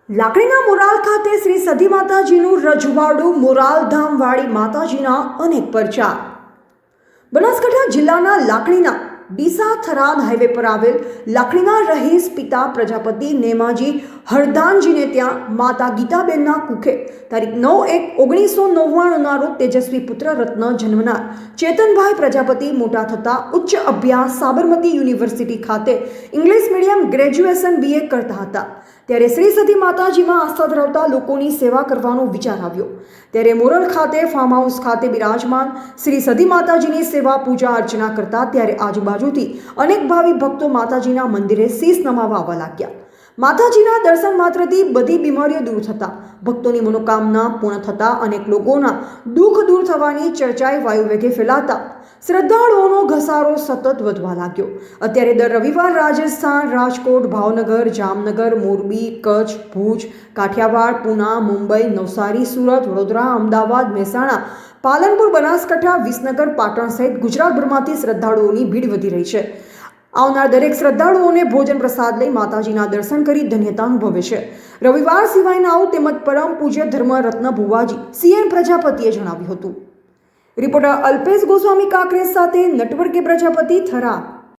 લાકડીના morale ખાતે શ્રી સધી માતાજીનું રજવાડું મોરાલધામવાળી માતાજીના અનેક પરચા. બનાસકાંઠા જિલ્લાના લાકડીના ડીસા થરાદ હાઈવે પર આવેલ લાકડીના રહીશ પિતા પ્રજાપતિ નેમાજી હરદાનજીને ત્યાં માતા ગીતાબેનના કુખે તારીખ 9/1/1999 રોજ તેજસ્વી પુત્ર રત્ન જન્મનાર ચેતનભાઈ પ્રજાપતિ મોટા થતા ઉચ્ચ અભ્યાસ સાબરમતી યુનિવર્સિટી ખાતે ઇંગ્લિશ મીડિયમ ગ્રેજ્યુએશન BA કરતા હતા. ત્યારે શ્રી સધી માતાજીમાં આસ્થા ધરાવતા લોકોની સેવા કરવાનો વિચાર આવ્યો. ત્યારે મોરલ ખાતે ફાર્મ હાઉસ ખાતે બિરાજમાન શ્રી સધી માતાજીની સેવા પૂજા અર્ચના કરતા ત્યારે આજુબાજુથી અનેક ભાવિ ભક્તો માતાજીના મંદિરે શીશ નમાવા આવવા લાગ્યા. માતાજીના દર્શન માત્રથી બધી બીમારીઓ દૂર થતા, ભક્તોની મનોકામના પૂર્ણ થતા, અનેક લોકોના દુઃખ દૂર થવાની ચર્ચાએ વાયુવેગે ફેલાતા શ્રદ્ધાળુઓનો ઘસારો સતત વધવા લાગ્યો. અત્યારે દર રવિવાર રાજસ્થાન, રાજકોટ, ભાવનગર, જામનગર, મોરબી, કચ્છ, ભુજ, કાઠિયાવાડ, પુના, મુંબઈ, નવસારી, સુરત, વડોદરા, અમદાવાદ, મહેસાણા, પાલનપુર, બનાસકાંઠા, વિસનગર, પાટણ સહિત ગુજરાતભરમાંથી શ્રદ્ધાળુઓની ભીડ વધી રહી છે. આવનાર દરેક શ્રદ્ધાળુઓને ભોજન પ્રસાદ લઈ માતાજીના દર્શન કરી ધન્યતા અનુભવે છે. રવિવાર સિવાયના આવું તેમજ પરમ પૂજ્ય ધર્મરત્ન ભુવાજી CN પ્રજાપતિએ જણાવ્યું હતું. રિપોર્ટર અલ્પેશ ગોસ્વામી કાંકરેજ સાથે નટવર કે પ્રજાપતિ થરા.